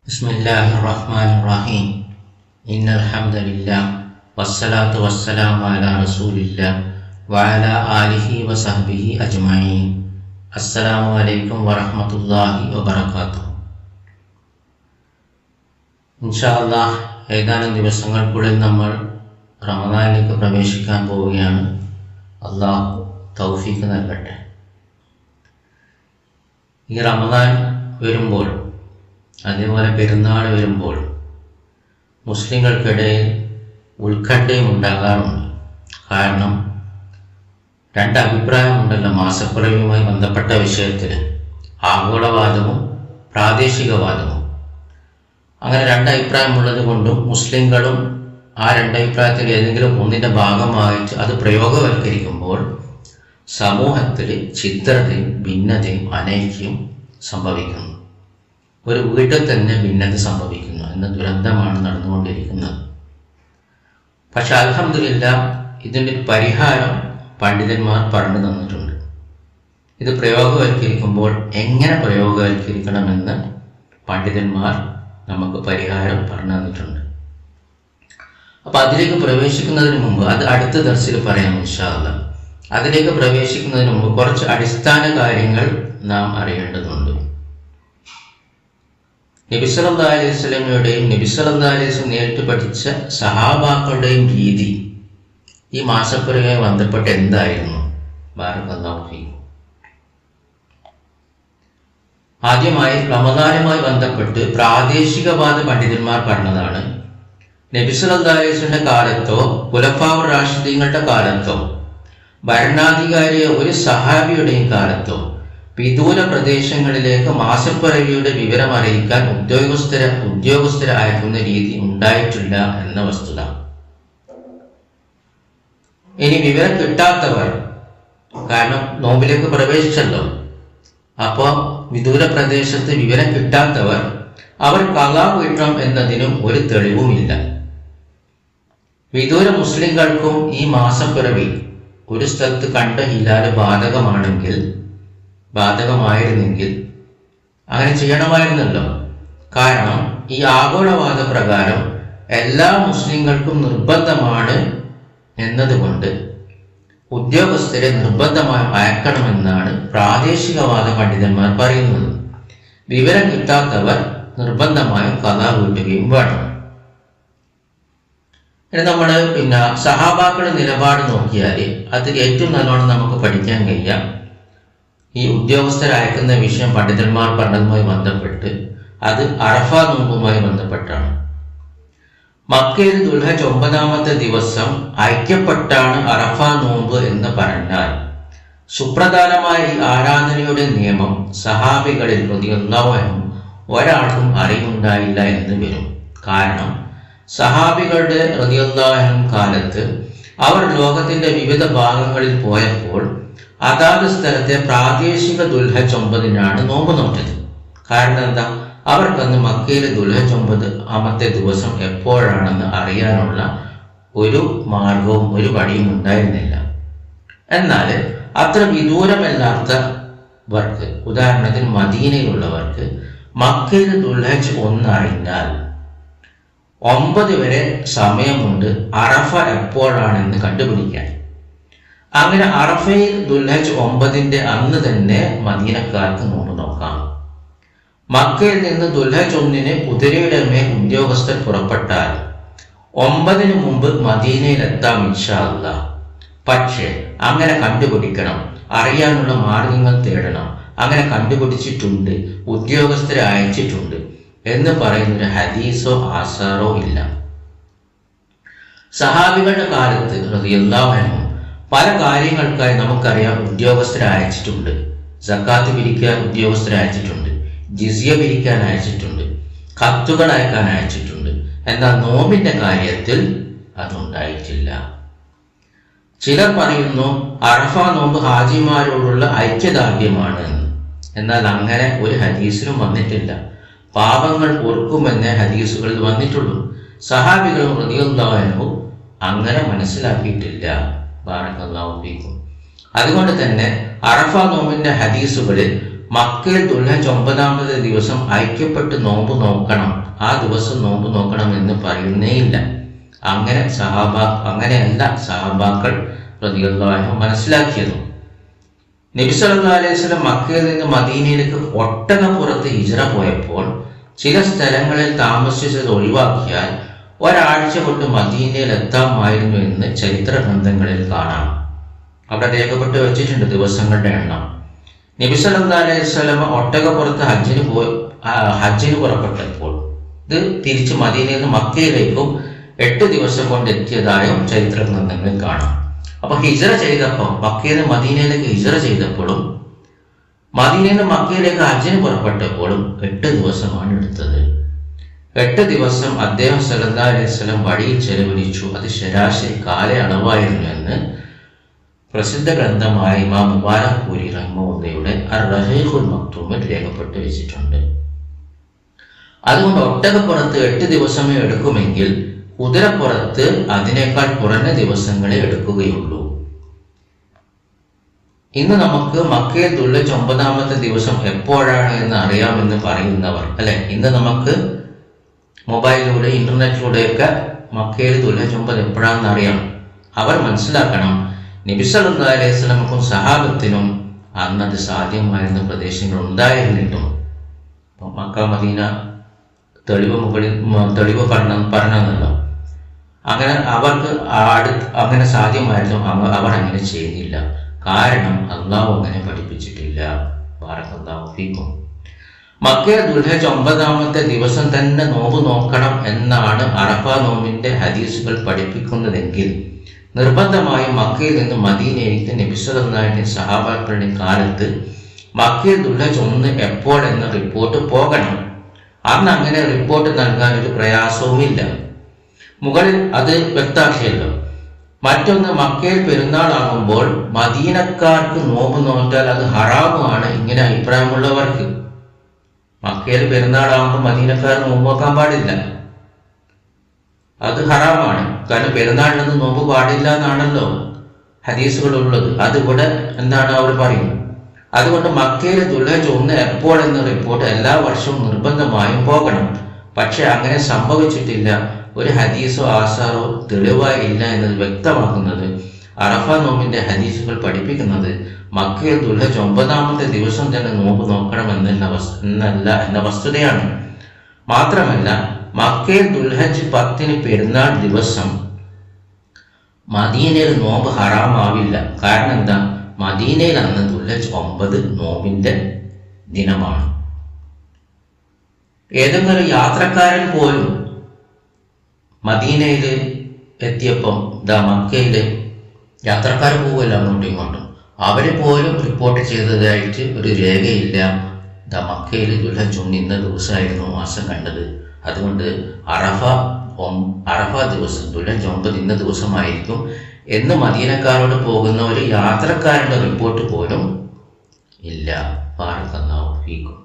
ബിസ്മില്ലാഹിർറഹ്മാനിർറഹീം. ഇന്നൽ ഹംദലില്ലാഹ് വസ്സലാത്തു വസ്സലാമു അലാ റസൂലില്ലാഹ് വഅലാ ആലിഹി വസഹ്ബിഹി അജ്മഈൻ. അസ്സലാമു അലൈക്കും വറഹ്മത്തുള്ളാഹി വബറകാതുഹു. ഇൻഷാ അല്ലാഹ് ഏതാനും ദിവസങ്ങൾക്കുള്ളിൽ നമ്മൾ റമദാനിലേക്ക് പ്രവേശിക്കാൻ പോവുകയാണ്. അല്ലാഹു തൗഫീഖ് നൽകട്ടെ. ഈ റമദാൻ വരുമ്പോൾ, അതേപോലെ പെരുന്നാൾ വരുമ്പോൾ മുസ്ലിങ്ങൾക്കിടയിൽ ഉത്കണ്ഠയും ഉണ്ടാകാറുണ്ട്. കാരണം രണ്ട് അഭിപ്രായമുണ്ടല്ലോ മാസപ്പിറവിയുമായി ബന്ധപ്പെട്ട വിഷയത്തിൽ, ആഗോളവാദവും പ്രാദേശികവാദവും. അങ്ങനെ രണ്ട് അഭിപ്രായമുള്ളത് കൊണ്ടും മുസ്ലിങ്ങളും ആ രണ്ടഭിപ്രായത്തിൽ ഏതെങ്കിലും ഒന്നിൻ്റെ ഭാഗമായിട്ട് അത് പ്രയോഗവൽക്കരിക്കുമ്പോൾ സമൂഹത്തിൽ ഛിദ്രതയും ഭിന്നതയും അനൈക്യവും സംഭവിക്കുന്നു. ഒരു വീട്ടിൽ തന്നെ ഭിന്നത സംഭവിക്കുന്നു എന്ന ദുരന്തമാണ് നടന്നുകൊണ്ടിരിക്കുന്നത്. പക്ഷെ അൽഹംദുലില്ലാഹ് ഇതിൻ്റെ ഒരു പരിഹാരം പണ്ഡിതന്മാർ പറഞ്ഞു തന്നിട്ടുണ്ട്. ഇത് പ്രയോഗവൽക്കരിക്കുമ്പോൾ എങ്ങനെ പ്രയോഗവൽക്കരിക്കണമെന്ന് പണ്ഡിതന്മാർ നമുക്ക് പരിഹാരം പറഞ്ഞു തന്നിട്ടുണ്ട്. അപ്പം അതിലേക്ക് പ്രവേശിക്കുന്നതിന് മുമ്പ്, അത് അടുത്ത ദർസിൽ പറയാം ഇൻഷാ അല്ലാഹ്. അതിലേക്ക് പ്രവേശിക്കുന്നതിന് മുമ്പ് കുറച്ച് അടിസ്ഥാന കാര്യങ്ങൾ നാം അറിയേണ്ടതുണ്ട്. നബി സല്ലല്ലാഹു അലൈഹി വസല്ലമയുടെയും നബി സല്ലല്ലാഹു അലൈഹി വസല്ലം നേരിട്ട് പഠിച്ച സഹാബാക്കളുടെയും രീതി ഈ മാസപ്പിറവിയുമായി ബന്ധപ്പെട്ട് എന്തായിരുന്നു? ബാറകല്ലാഹു ഫീക്കും. ആദ്യമായി റമദാനുമായി ബന്ധപ്പെട്ട് പ്രാദേശികവാദ പണ്ഡിതന്മാർ പറഞ്ഞതാണ്, നബി സല്ലല്ലാഹു അലൈഹി വസല്ലമയുടെ കാലത്തോ ഖുലഫാഉർ റാഷിദീങ്ങളുടെ കാലത്തോ ഭരണാധികാരിയ ഒരു സഹാബിയുടെയും കാലത്തോ വിദൂര പ്രദേശങ്ങളിലേക്ക് മാസപ്പിറവിയുടെ വിവരം അറിയിക്കാൻ ഉദ്യോഗസ്ഥരെ അയക്കുന്ന രീതി ഉണ്ടായിട്ടില്ല എന്ന വസ്തുത. ഇനി വിവരം കിട്ടാത്തവർ, കാരണം നോമ്പിലേക്ക് പ്രവേശിച്ചല്ലോ, അപ്പോൾ വിദൂര പ്രദേശത്ത് വിവരം കിട്ടാത്തവർ അവർ ഖളാ വീട്ടണം എന്നതിനും ഒരു തെളിവുമില്ല. വിദൂര മുസ്ലിങ്ങൾക്കും ഈ മാസപ്പിറവി ഒരു സ്ഥലത്ത് കണ്ട ഹിലാല് ബാധകമായിരുന്നെങ്കിൽ അങ്ങനെ ചെയ്യണമായിരുന്നല്ലോ. കാരണം ഈ ആഗോളവാദ പ്രകാരം എല്ലാ മുസ്ലിങ്ങൾക്കും നിർബന്ധമാണ് എന്നതുകൊണ്ട് ഉദ്യോഗസ്ഥരെ നിർബന്ധമായി അയക്കണമെന്നാണ് പ്രാദേശികവാദ പണ്ഡിതന്മാർ പറയുന്നത്. വിവരം കിട്ടാത്തവർ നിർബന്ധമായും ഖളാ വീട്ടുകയും വേണം. ഇനി നമ്മൾ സഹാബാക്കളുടെ നിലപാട് നോക്കിയാൽ അതിൽ ഏറ്റവും നല്ലോണം നമുക്ക് പഠിക്കാൻ കഴിയാം ഈ ഉദ്യോഗസ്ഥരയക്കുന്ന വിഷയം പണ്ഡിതന്മാർ പറഞ്ഞതുമായി ബന്ധപ്പെട്ട് അത് അറഫ നോമ്പുമായി ബന്ധപ്പെട്ടാണ്. മക്കയിൽ ദുൽഹജ്ജ് 9-ാമത്തെ ദിവസം ഐക്യപ്പെട്ടാണ് അറഫ നോമ്പ് എന്ന് പറഞ്ഞാൽ സുപ്രധാനമായ ഈ ആരാധനയുടെ നിയമം സഹാബികളിൽ റളിയല്ലാഹു അൻഹും ഒരാൾക്കും അറിവുണ്ടായില്ല എന്ന് വരും. കാരണം സഹാബികളുടെ റളിയല്ലാഹു അൻഹും കാലത്ത് അവർ ലോകത്തിന്റെ വിവിധ ഭാഗങ്ങളിൽ പോയപ്പോൾ അതാത് സ്ഥലത്തെ പ്രാദേശിക ദുൽഹജ്ജ് 9-നാണ് നോമ്പ് നോറ്റത്. കാരണം എന്താ? അവർക്കന്ന് മക്കയിലെ ദുൽഹജ്ജ് 9-ാമത്തെ ദിവസം എപ്പോഴാണെന്ന് അറിയാനുള്ള ഒരു മാർഗവും ഒരു വഴിയും ഉണ്ടായിരുന്നില്ല. എന്നാൽ അത്ര വിദൂരമല്ലാത്തവർക്ക്, ഉദാഹരണത്തിന് മദീനയിലുള്ളവർക്ക് മക്കയിലെ ദുൽഹജ്ജ് 1 അറിഞ്ഞാൽ 9 വരെ സമയമുണ്ട് അറഫ എപ്പോഴാണെന്ന് കണ്ടുപിടിക്കാൻ. അങ്ങനെ അറഫയിൽ ദുൽഹജ്ജ് 9-ന്റെ അന്ന് തന്നെ മദീനക്കാർക്ക് നോമ്പ് നോക്കാം. മക്കയിൽ നിന്ന് ദുൽഹജ്ജ് 1-ന് കുതിരയുടെ മേൽ ഉദ്യോഗസ്ഥർ പുറപ്പെട്ടാൽ 9-ന് മുമ്പ് മദീനയിലെത്താം ഇൻഷാ അല്ലാഹ്. പക്ഷേ അങ്ങനെ കണ്ടുപിടിക്കണം, അറിയാനുള്ള മാർഗങ്ങൾ തേടണം. അങ്ങനെ കണ്ടുപിടിച്ചിട്ടുണ്ട്, ഉദ്യോഗസ്ഥരെ അയച്ചിട്ടുണ്ട് എന്ന് പറയുന്നൊരു ഹദീസോ ആസാറോ ഇല്ല. സഹാബികളുടെ കാലത്ത് റളിയല്ലാഹു അൻഹും പല കാര്യങ്ങൾക്കായി നമുക്കറിയാം ഉദ്യോഗസ്ഥരെ അയച്ചിട്ടുണ്ട്. സക്കാത്ത് പിരിക്കാൻ ഉദ്യോഗസ്ഥരെ അയച്ചിട്ടുണ്ട്, ജിസിയ പിരിക്കാൻ അയച്ചിട്ടുണ്ട്, കത്തുകൾ അയക്കാൻ അയച്ചിട്ടുണ്ട്. എന്നാൽ നോമ്പിന്റെ കാര്യത്തിൽ അതുണ്ടായിട്ടില്ല. ചിലർ പറയുന്നു അറഫ നോമ്പ് ഹാജിമാരോടുള്ള ഐക്യദാർഢ്യമാണ് എന്ന്. എന്നാൽ അങ്ങനെ ഒരു ഹദീസിലും വന്നിട്ടില്ല. പാപങ്ങൾ ഓർക്കുമെന്നേ ഹദീസുകളിൽ വന്നിട്ടുള്ളൂ. സഹാബികളും റളിയല്ലാഹു അൻഹും അങ്ങനെ മനസ്സിലാക്കിയിട്ടില്ല. ബാറകല്ലാഹു ഫീക്കും. അതുകൊണ്ട് തന്നെ അറഫ നോമ്പിന്റെ ഹദീസുകളിൽ മക്കയിൽ ദുൽഹജ്ജ് 9-ാമത്തെ ദിവസം ഐക്യപ്പെട്ട് നോമ്പ് നോക്കണം, ആ ദിവസം നോമ്പ് നോക്കണം എന്ന് പറയുന്നേ ഇല്ല. അങ്ങനെയല്ല സഹാബാക്കൾ റളിയല്ലാഹു അൻഹും മനസ്സിലാക്കിയത്. നബി സല്ലല്ലാഹു അലൈഹി വസല്ലം മക്കയിൽ നിന്ന് മദീനയിലേക്ക് ഒട്ടകപ്പുറത്ത് ഹിജ്റ പോയപ്പോൾ ചില സ്ഥലങ്ങളിൽ താമസിച്ചത് ഒഴിവാക്കിയാൽ ഒരാഴ്ച കൊണ്ട് മദീനയിൽ എത്താമായിരുന്നു എന്ന് ചരിത്ര ഗ്രന്ഥങ്ങളിൽ കാണാം. അവിടെ രേഖപ്പെട്ട് വെച്ചിട്ടുണ്ട് ദിവസങ്ങളുടെ എണ്ണം. നബി സല്ലല്ലാഹു അലൈഹി വസല്ലം ഒട്ടകപ്പുറത്ത് ഹജ്ജിന് പുറപ്പെട്ടപ്പോൾ ഇത് തിരിച്ച് മദീനയിൽ നിന്ന് മക്കയിലേക്കും 8 ദിവസം കൊണ്ട് എത്തിയതായും ചരിത്ര ഗ്രന്ഥങ്ങളിൽ കാണാം. അപ്പൊ ഹിജ്റ ചെയ്തപ്പോൾ മക്കയിൽ നിന്ന് മദീനയിലേക്ക് ഹിജ്റ ചെയ്തപ്പോഴും മദീനയിൽ നിന്ന് മക്കയിലേക്ക് ഹജ്ജിന് പുറപ്പെട്ടപ്പോഴും 8 ദിവസമാണ് എടുത്തത്. 8 ദിവസം അദ്ദേഹം സല്ലല്ലാഹു അലൈഹി വസല്ലം വഴിയിൽ ചെലവഴിച്ചു. അത് ശരാശരി കാലയളവായിരുന്നു എന്ന് പ്രസിദ്ധ ഗ്രന്ഥമായ ഇമാം മുബാറക്പൂരി റഹിമഹുള്ളയുടെ അർ-റഹീഖുൽ മക്തൂമിൽ രേഖപ്പെട്ട് വെച്ചിട്ടുണ്ട്. അതുകൊണ്ട് ഒട്ടകപ്പുറത്ത് 8 ദിവസമേ എടുക്കുമെങ്കിൽ കുതിരപ്പുറത്ത് അതിനേക്കാൾ കുറഞ്ഞ ദിവസങ്ങളെ എടുക്കുകയുള്ളൂ. ഇന്ന് നമുക്ക് മക്കയിൽ ദുൽഹജ്ജ് 9-ാമത്തെ ദിവസം എപ്പോഴാണ് എന്ന് അറിയാമെന്ന് പറയുന്നവർ അല്ലെ, ഇന്ന് നമുക്ക് മൊബൈലിലൂടെ ഇന്റർനെറ്റിലൂടെയൊക്കെ മക്കയിൽ ദുൽഹജ്ജ് 9 എപ്പോഴാണെന്ന് അറിയാം. അവർ മനസ്സിലാക്കണം, നബി സല്ലല്ലാഹു അലൈഹി വസല്ലമക്കും സഹാബത്തിനും അന്നത് സാധ്യമായിരുന്ന പ്രദേശങ്ങൾ ഉണ്ടായിരുന്നിട്ടും മക്ക മദീന തെളിവ് പറഞ്ഞല്ലോ. അങ്ങനെ അവർക്ക് അങ്ങനെ സാധ്യമായിരുന്നു, അവർ അങ്ങനെ ചെയ്യുന്നില്ല. കാരണം അള്ളാഹു അങ്ങനെ പഠിപ്പിച്ചിട്ടില്ല. ബറകല്ലാഹു ഫീക്കും. മക്കയിൽ ദുൽഹജ്ജ് 9-ാമത്തെ ദിവസം തന്നെ നോമ്പ് നോക്കണം എന്നാണ് അറഫ നോമ്പിന്റെ ഹദീസുകൾ പഠിപ്പിക്കുന്നതെങ്കിൽ നിർബന്ധമായും മക്കയിൽ നിന്ന് മദീനയിലേക്ക് നബി സല്ലല്ലാഹു അലൈഹി വസല്ലം സഹാബാക്കളുടെ കാലത്ത് മക്കയിൽ ദുൽഹജ്ജ് 1 എപ്പോൾ എന്ന റിപ്പോർട്ട് പോകണം. അന്ന് അങ്ങനെ റിപ്പോർട്ട് നൽകാൻ ഒരു പ്രയാസവുമില്ല. മുകളിൽ അത് വ്യക്തമാക്കിയല്ലോ. മറ്റൊന്ന്, മക്കയിൽ പെരുന്നാളാകുമ്പോൾ മദീനക്കാർക്ക് നോമ്പ് നോറ്റാൽ അത് ഹറാമാണ്. ഇങ്ങനെ അഭിപ്രായമുള്ളവർക്ക് മക്കയിൽ പെരുന്നാളാകുമ്പോൾ മദീനക്കാർ നോമ്പ് നോക്കാൻ പാടില്ല, അത് ഹറാമാണ്. കാരണം പെരുന്നാളിനൊന്ന് നോമ്പ് പാടില്ല എന്നാണല്ലോ ഹദീസുകൾ ഉള്ളത്. അതിവിടെ എന്താണ് അവർ പറയുന്നത്. അതുകൊണ്ട് മക്കയിലെ ദുൽഹജ്ജ് 1 എപ്പോൾ എന്ന റിപ്പോർട്ട് എല്ലാ വർഷവും നിർബന്ധമായും പോകണം. പക്ഷെ അങ്ങനെ സംഭവിച്ചിട്ടില്ല. ഒരു ഹദീസോ ആസാറോ തെളിവായി ഇല്ല എന്നത് വ്യക്തമാക്കുന്നത് അറഫ നോമ്പിന്റെ ഹദീസുകൾ പഠിപ്പിക്കുന്നത് മക്കയിൽ ദുൽഹജ്ജ് 9-ാമത്തെ ദിവസം തന്നെ നോമ്പ് നോക്കണം എന്ന വസ്തുതയാണ്. മാത്രമല്ല മക്കയിൽ ദുൽഹജ്ജ് 10-ന് പെരുന്നാൾ ദിവസം മദീനയിൽ നോമ്പ് ഹറാമാവില്ല. കാരണം എന്താ? മദീനയിൽ അന്ന് ദുൽഹജ്ജ് 9 നോമ്പിന്റെ ദിനമാണ്. ഏതെങ്കിലും ഒരു യാത്രക്കാരൻ പോലും മദീനയിൽ എത്തിയപ്പം മക്കയില് യാത്രക്കാർ പോവുമല്ലോ അങ്ങോട്ടും ഇങ്ങോട്ടും, അവര് പോലും റിപ്പോർട്ട് ചെയ്തതായിട്ട് ഒരു രേഖയില്ല. മക്കയിൽ ദുൽഹജ്ജ് 1 ഇന്ന ദിവസമായിരുന്നു മാസം കണ്ടത്. അതുകൊണ്ട് അറഫ ദിവസം ദുൽഹജ്ജ് 9 ഇന്ന ദിവസമായിരിക്കും എന്ന് മദീനക്കാരോട് പോകുന്ന ഒരു യാത്രക്കാരുടെ റിപ്പോർട്ട് പോലും ഇല്ല. ബറകല്ലാഹു ഫീക്കും.